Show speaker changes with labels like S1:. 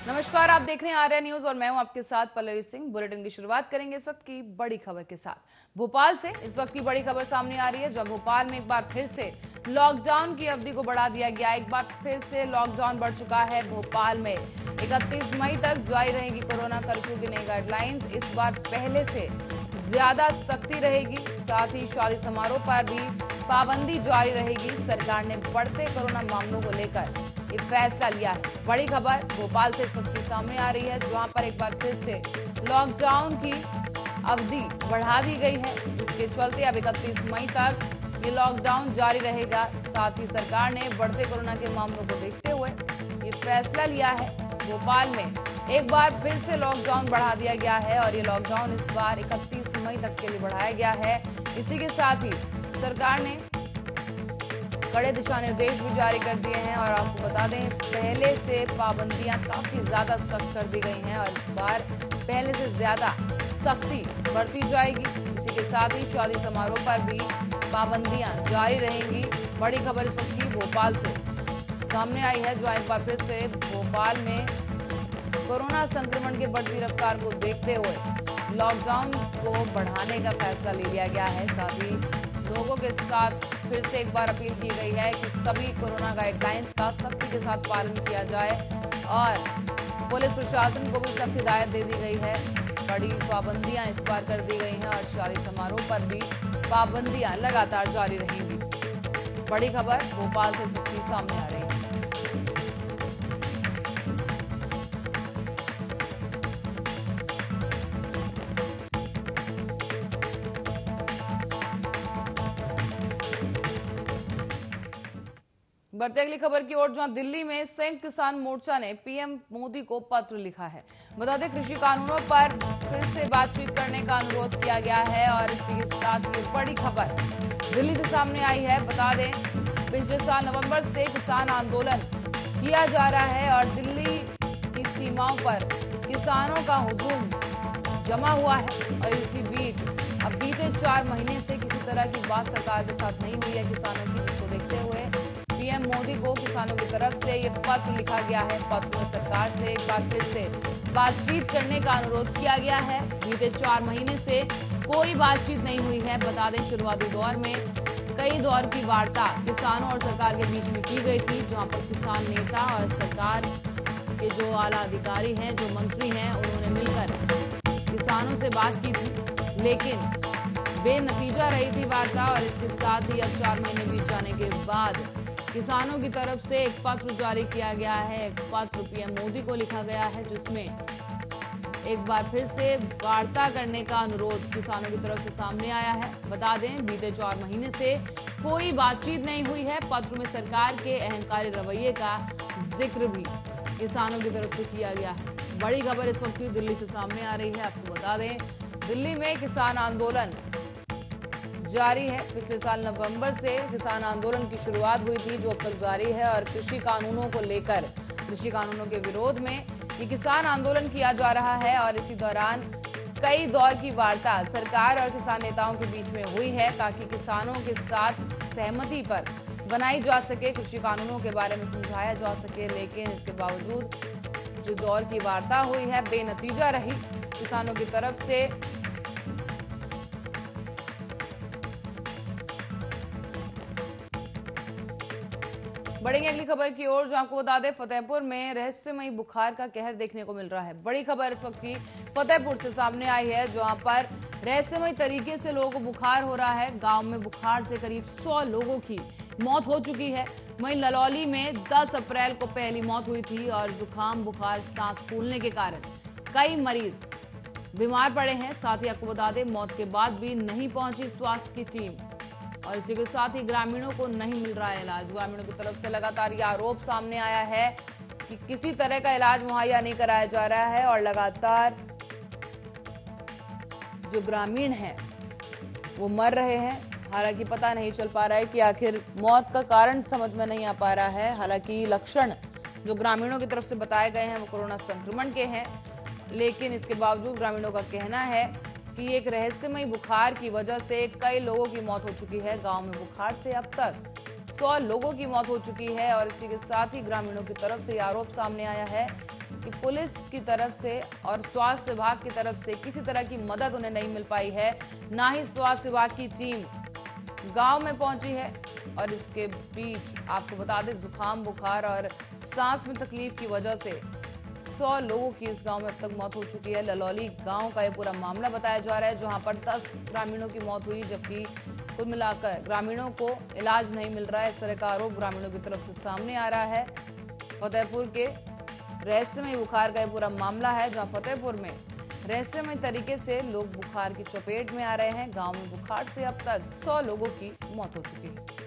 S1: नमस्कार, आप देख रहे हैं आर्या न्यूज और मैं हूं आपके साथ पल्लवी सिंह। बुलेटिन की शुरुआत करेंगे इस वक्त की बड़ी खबर के साथ। भोपाल से इस वक्त की बड़ी खबर सामने आ रही है, जब भोपाल में एक बार फिर से लॉकडाउन की अवधि को बढ़ा दिया गया। एक बार फिर से लॉकडाउन बढ़ चुका है भोपाल में। 31 मई तक जारी रहेगी कोरोना कर्फ्यू की नई गाइडलाइंस। इस बार पहले से ज्यादा सख्ती रहेगी, साथ ही शादी समारोह पर भी पाबंदी जारी रहेगी। सरकार ने बढ़ते कोरोना मामलों को लेकर ये फैसला लिया है। बड़ी खबर भोपाल से इस वक्त सामने आ रही है, जहां पर एक बार फिर से लॉकडाउन की अवधि बढ़ा दी गई है, जिसके चलते अब 31 मई तक ये लॉकडाउन जारी रहेगा। साथ ही सरकार ने बढ़ते कोरोना के मामलों को देखते हुए ये फैसला लिया है। भोपाल में एक बार फिर से लॉकडाउन बढ़ा दिया गया है और ये लॉकडाउन इस बार 31 मई तक के लिए बढ़ाया गया है। इसी के साथ ही सरकार ने कड़े दिशा निर्देश भी जारी कर दिए हैं और आपको बता दें, पहले से पाबंदियां काफी ज्यादा सख्त कर दी गई हैं और इस बार पहले से ज्यादा सख्ती बढ़ती जाएगी। इसी के साथ ही शादी समारोह पर भी पाबंदियां जारी रहेंगी। बड़ी खबर इस वक्त की भोपाल से सामने आई है, जो एक बार फिर से भोपाल में कोरोना संक्रमण के बढ़ती रफ्तार को देखते हुए लॉकडाउन को बढ़ाने का फैसला ले लिया गया है। साथ ही लोगों के साथ फिर से एक बार अपील की गई है कि सभी कोरोना गाइडलाइंस का सख्ती के साथ पालन किया जाए और पुलिस प्रशासन को भी सख्त हिदायत दे दी गई है। कड़ी पाबंदियां इस बार कर दी गई हैं और शादी समारोह पर भी पाबंदियां लगातार जारी रहेंगी। बड़ी खबर भोपाल से सबकी सामने आ रही है। बढ़ते अगली खबर की ओर, जहां दिल्ली में संयुक्त किसान मोर्चा ने पीएम मोदी को पत्र लिखा है। बता दें, कृषि कानूनों पर फिर से बातचीत करने का अनुरोध किया गया है और इसी के साथ ये बड़ी खबर दिल्ली से सामने आई है। बता दें, पिछले साल नवंबर से किसान आंदोलन किया जा रहा है और दिल्ली की सीमाओं पर किसानों का हुजूम जमा हुआ है और इसी बीच अब बीते 4 महीने से किसी तरह की बात सरकार के साथ नहीं हुई है किसानों की, जिसको देखते हुए पीएम मोदी को किसानों की तरफ से ये पत्र लिखा गया है। पत्र में सरकार से एक बार फिर से बातचीत करने का अनुरोध किया गया है। बीते 4 महीने से कोई बातचीत नहीं हुई है। बता दें, शुरुआती दौर में कई दौर की वार्ता किसानों और सरकार के बीच में की गई थी, जहां पर किसान नेता और सरकार के जो आला अधिकारी हैं, जो मंत्री हैं, उन्होंने मिलकर किसानों से बात की थी, लेकिन बेनतीजा रही थी वार्ता। और इसके साथ ही अब 4 महीने बीत जाने के बाद किसानों की तरफ से एक पत्र जारी किया गया है। एक पत्र पीएम मोदी को लिखा गया है, जिसमें एक बार फिर से वार्ता करने का अनुरोध किसानों की तरफ से सामने आया है। बता दें, बीते 4 महीने से कोई बातचीत नहीं हुई है। पत्र में सरकार के अहंकारी रवैये का जिक्र भी किसानों की तरफ से किया गया है। बड़ी खबर इस वक्त दिल्ली से सामने आ रही है। आपको बता दें, दिल्ली में किसान आंदोलन जारी है। पिछले साल नवंबर से किसान आंदोलन की शुरुआत हुई थी, जो अब तक जारी है और कृषि कानूनों को लेकर, कृषि कानूनों के विरोध में ये किसान आंदोलन किया जा रहा है। और इसी दौरान कई दौर की वार्ता सरकार और किसान नेताओं के बीच में हुई है, ताकि किसानों के साथ सहमति पर बनाई जा सके, कृषि कानूनों के बारे में समझाया जा सके। लेकिन इसके बावजूद जो दौर की वार्ता हुई है बेनतीजा रही किसानों की तरफ से। बढ़ेंगे अगली खबर की ओर, जो आपको बता दें, फतेहपुर में रहस्यमयी बुखार का कहर देखने को मिल रहा है। बड़ी खबर इस वक्त की फतेहपुर से सामने आई है, जहां पर रहस्यमयी तरीके से लोगों को बुखार हो रहा है। गांव में बुखार से करीब 100 लोगों की मौत हो चुकी है। वहीं ललौली में 10 अप्रैल को पहली मौत हुई थी और जुकाम, बुखार, सांस फूलने के कारण कई मरीज बीमार पड़े हैं। साथ ही आपको बता दें, मौत के बाद भी नहीं पहुंची स्वास्थ्य की टीम और इसी के साथ ही ग्रामीणों को नहीं मिल रहा है इलाज। ग्रामीणों की तरफ से लगातार ये आरोप सामने आया है कि किसी तरह का इलाज मुहैया नहीं कराया जा रहा है और लगातार जो ग्रामीण हैं वो मर रहे हैं। हालांकि पता नहीं चल पा रहा है कि आखिर मौत का कारण समझ में नहीं आ पा रहा है। हालांकि लक्षण जो ग्रामीणों की तरफ से बताए गए हैं वो कोरोना संक्रमण के हैं, लेकिन इसके बावजूद ग्रामीणों का कहना है कि एक रहस्यमयी बुखार की वजह से कई लोगों की मौत हो चुकी है। गांव में बुखार से अब तक 100 लोगों की मौत हो चुकी है और इसी के साथ ही ग्रामीणों की तरफ से आरोप सामने आया है कि पुलिस की तरफ से और स्वास्थ्य विभाग की तरफ से किसी तरह की मदद उन्हें नहीं मिल पाई है। ना ही स्वास्थ्य विभाग की टीम गांव में पहुंची है और इसके बीच आपको बता दें जुकाम, बुखार और सांस में तकलीफ की वजह से 100 लोगों की इस गांव में अब तक मौत हो चुकी है। ललौली गांव का यह पूरा मामला बताया जा रहा है, जहां पर 10 ग्रामीणों की मौत हुई, जबकि कुल मिलाकर ग्रामीणों को इलाज नहीं मिल रहा है। इस तरह का आरोप ग्रामीणों की तरफ से सामने आ रहा है। फतेहपुर के रहस्यमय बुखार का यह पूरा मामला है, जहां फतेहपुर में रहस्यमय तरीके से लोग बुखार की चपेट में आ रहे हैं। गांव में बुखार से अब तक 100 लोगों की मौत हो चुकी है।